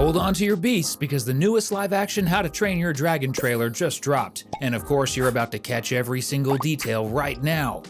Hold on to your beasts because the newest live-action How to Train Your Dragon trailer just dropped. And of course, you're about to catch every single detail right now.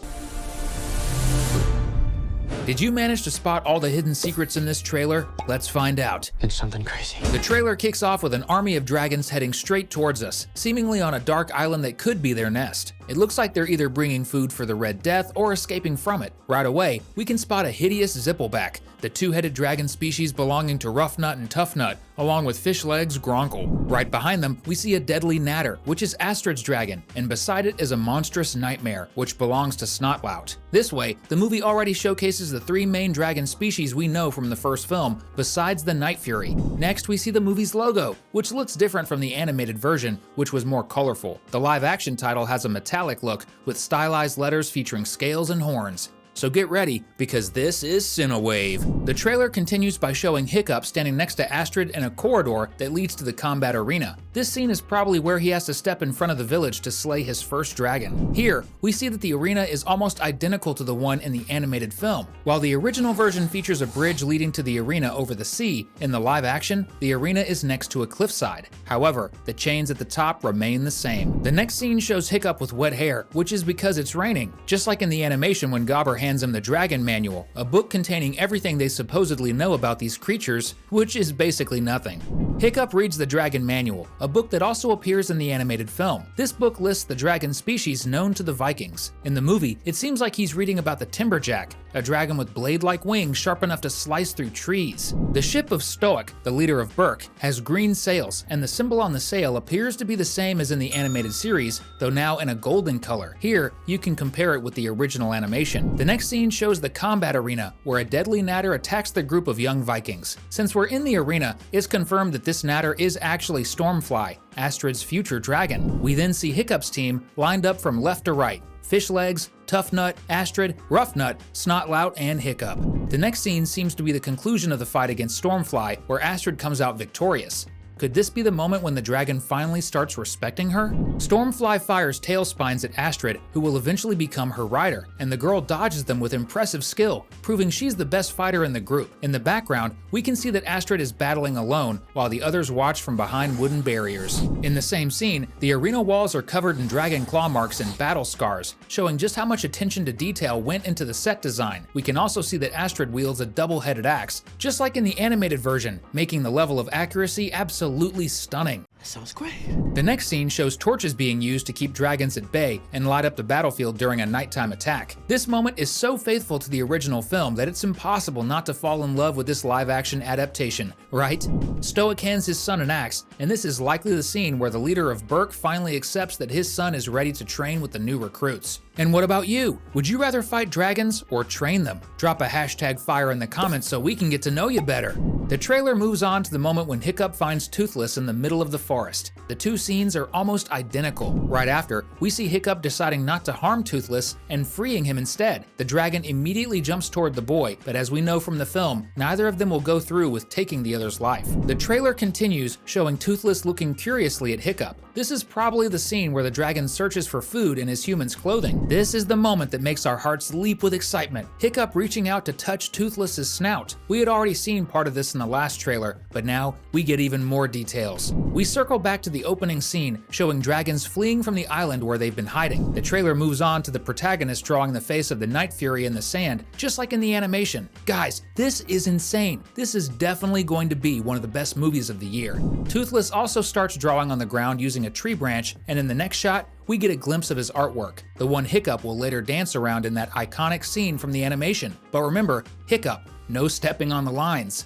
Did you manage to spot all the hidden secrets in this trailer? Let's find out. It's something crazy. The trailer kicks off with an army of dragons heading straight towards us, seemingly on a dark island that could be their nest. It looks like they're either bringing food for the Red Death or escaping from it. Right away, we can spot a hideous Zippleback, the two-headed dragon species belonging to Roughnut and Toughnut, along with fish legs Gronkle. Right behind them, we see a deadly Natter, which is Astrid's dragon, and beside it is a monstrous Nightmare, which belongs to Snotlout. This way, the movie already showcases the three main dragon species we know from the first film, besides the Night Fury. Next, we see the movie's logo, which looks different from the animated version, which was more colorful. The live-action title has a metallic look, with stylized letters featuring scales and horns. So get ready, because this is Cinewave. The trailer continues by showing Hiccup standing next to Astrid in a corridor that leads to the combat arena. This scene is probably where he has to step in front of the village to slay his first dragon. Here, we see that the arena is almost identical to the one in the animated film. While the original version features a bridge leading to the arena over the sea, in the live action, the arena is next to a cliffside. However, the chains at the top remain the same. The next scene shows Hiccup with wet hair, which is because it's raining, just like in the animation when Gobber hands him the Dragon Manual, a book containing everything they supposedly know about these creatures, which is basically nothing. Hiccup reads the Dragon Manual, a book that also appears in the animated film. This book lists the dragon species known to the Vikings. In the movie, it seems like he's reading about the Timberjack, a dragon with blade-like wings sharp enough to slice through trees. The ship of Stoic, the leader of Berk, has green sails, and the symbol on the sail appears to be the same as in the animated series, though now in a golden color. Here, you can compare it with the original animation. The next scene shows the combat arena, where a deadly Natter attacks the group of young Vikings. Since we're in the arena, it's confirmed that this Natter is actually Stormfly, Astrid's future dragon. We then see Hiccup's team lined up from left to right: Fishlegs, Toughnut, Astrid, Roughnut, Snotlout, and Hiccup. The next scene seems to be the conclusion of the fight against Stormfly, where Astrid comes out victorious. Could this be the moment when the dragon finally starts respecting her? Stormfly fires tail spines at Astrid, who will eventually become her rider, and the girl dodges them with impressive skill, proving she's the best fighter in the group. In the background, we can see that Astrid is battling alone, while the others watch from behind wooden barriers. In the same scene, the arena walls are covered in dragon claw marks and battle scars, showing just how much attention to detail went into the set design. We can also see that Astrid wields a double-headed axe, just like in the animated version, making the level of accuracy absolutely stunning. That sounds great. The next scene shows torches being used to keep dragons at bay and light up the battlefield during a nighttime attack. This moment is so faithful to the original film that it's impossible not to fall in love with this live-action adaptation, right? Stoic hands his son an axe, and this is likely the scene where the leader of Berk finally accepts that his son is ready to train with the new recruits. And what about you? Would you rather fight dragons or train them? Drop a hashtag fire in the comments so we can get to know you better. The trailer moves on to the moment when Hiccup finds Toothless in the middle of the forest. The two scenes are almost identical. Right after, we see Hiccup deciding not to harm Toothless and freeing him instead. The dragon immediately jumps toward the boy, but as we know from the film, neither of them will go through with taking the other's life. The trailer continues, showing Toothless looking curiously at Hiccup. This is probably the scene where the dragon searches for food in his human's clothing. This is the moment that makes our hearts leap with excitement. Hiccup reaching out to touch Toothless's snout. We had already seen part of this in the last trailer, but now we get even more details. We circle back to the opening scene, showing dragons fleeing from the island where they've been hiding. The trailer moves on to the protagonist drawing the face of the Night Fury in the sand, just like in the animation. Guys, this is insane. This is definitely going to be one of the best movies of the year. Toothless also starts drawing on the ground using a tree branch, and in the next shot, we get a glimpse of his artwork, the one Hiccup will later dance around in that iconic scene from the animation. But remember, Hiccup, no stepping on the lines.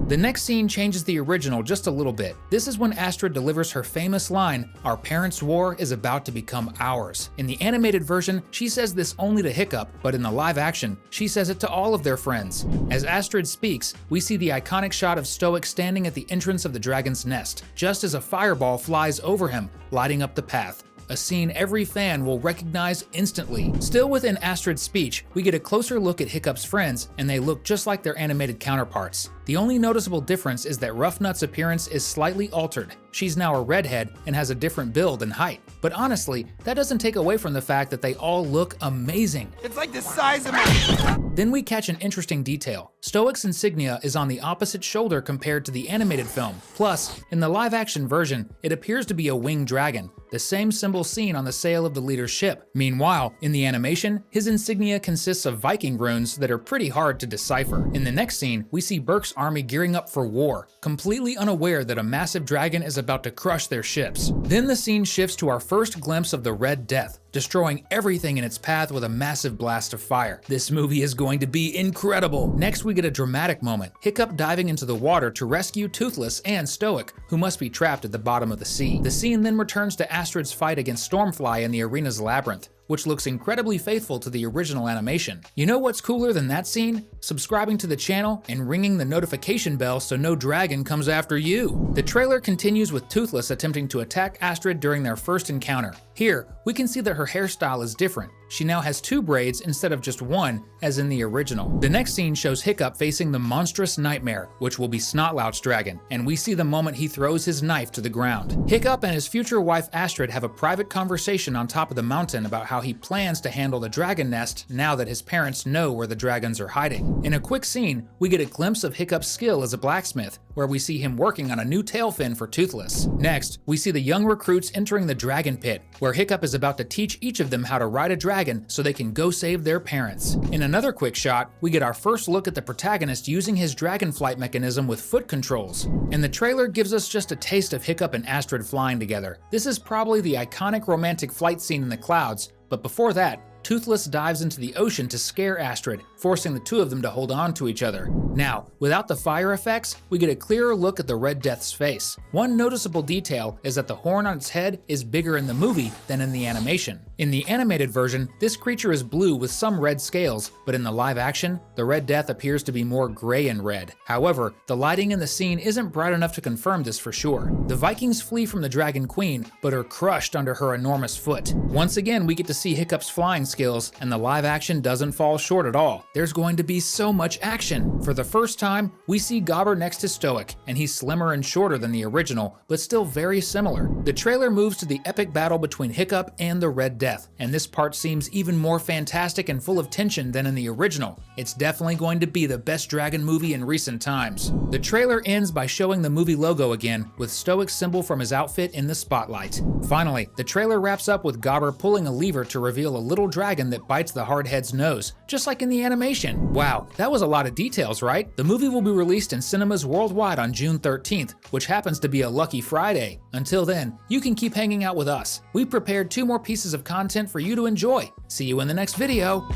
The next scene changes the original just a little bit. This is when Astrid delivers her famous line, "Our parents' war is about to become ours." In the animated version, she says this only to Hiccup, but in the live action, she says it to all of their friends. As Astrid speaks, we see the iconic shot of Stoic standing at the entrance of the dragon's nest, just as a fireball flies over him, lighting up the path. A scene every fan will recognize instantly. Still within Astrid's speech, we get a closer look at Hiccup's friends, and they look just like their animated counterparts. The only noticeable difference is that Roughnut's appearance is slightly altered. She's now a redhead and has a different build and height. But honestly, that doesn't take away from the fact that they all look amazing. It's like the size of my... Then we catch an interesting detail. Stoic's insignia is on the opposite shoulder compared to the animated film. Plus, in the live-action version, it appears to be a winged dragon, the same symbol seen on the sail of the leader's ship. Meanwhile, in the animation, his insignia consists of Viking runes that are pretty hard to decipher. In the next scene, we see Berk's army gearing up for war, completely unaware that a massive dragon is about to crush their ships. Then the scene shifts to our first glimpse of the Red Death, destroying everything in its path with a massive blast of fire. This movie is going to be incredible! Next, we get a dramatic moment, Hiccup diving into the water to rescue Toothless and Stoic, who must be trapped at the bottom of the sea. The scene then returns to Astrid's fight against Stormfly in the arena's labyrinth, which looks incredibly faithful to the original animation. You know what's cooler than that scene? Subscribing to the channel and ringing the notification bell so no dragon comes after you. The trailer continues with Toothless attempting to attack Astrid during their first encounter. Here, we can see that her hairstyle is different. She now has 2 braids instead of just 1, as in the original. The next scene shows Hiccup facing the monstrous Nightmare, which will be Snotlout's dragon, and we see the moment he throws his knife to the ground. Hiccup and his future wife Astrid have a private conversation on top of the mountain about how he plans to handle the dragon nest now that his parents know where the dragons are hiding. In a quick scene, we get a glimpse of Hiccup's skill as a blacksmith, where we see him working on a new tail fin for Toothless. Next, we see the young recruits entering the dragon pit, where Hiccup is about to teach each of them how to ride a dragon so they can go save their parents. In another quick shot, we get our first look at the protagonist using his dragon flight mechanism with foot controls. And the trailer gives us just a taste of Hiccup and Astrid flying together. This is probably the iconic romantic flight scene in the clouds, but before that, Toothless dives into the ocean to scare Astrid, forcing the two of them to hold on to each other. Now, without the fire effects, we get a clearer look at the Red Death's face. One noticeable detail is that the horn on its head is bigger in the movie than in the animation. In the animated version, this creature is blue with some red scales, but in the live action, the Red Death appears to be more gray and red. However, the lighting in the scene isn't bright enough to confirm this for sure. The Vikings flee from the Dragon Queen, but are crushed under her enormous foot. Once again, we get to see Hiccup's flying skills, and the live action doesn't fall short at all. There's going to be so much action. For the first time, we see Gobber next to Stoic, and he's slimmer and shorter than the original, but still very similar. The trailer moves to the epic battle between Hiccup and the Red Death, and this part seems even more fantastic and full of tension than in the original. It's definitely going to be the best dragon movie in recent times. The trailer ends by showing the movie logo again, with Stoic's symbol from his outfit in the spotlight. Finally, the trailer wraps up with Gobber pulling a lever to reveal a little dragon that bites the hardhead's nose, just like in the animation. Wow, that was a lot of details, right? The movie will be released in cinemas worldwide on June 13th, which happens to be a lucky Friday. Until then, you can keep hanging out with us. We prepared 2 more pieces of content for you to enjoy. See you in the next video.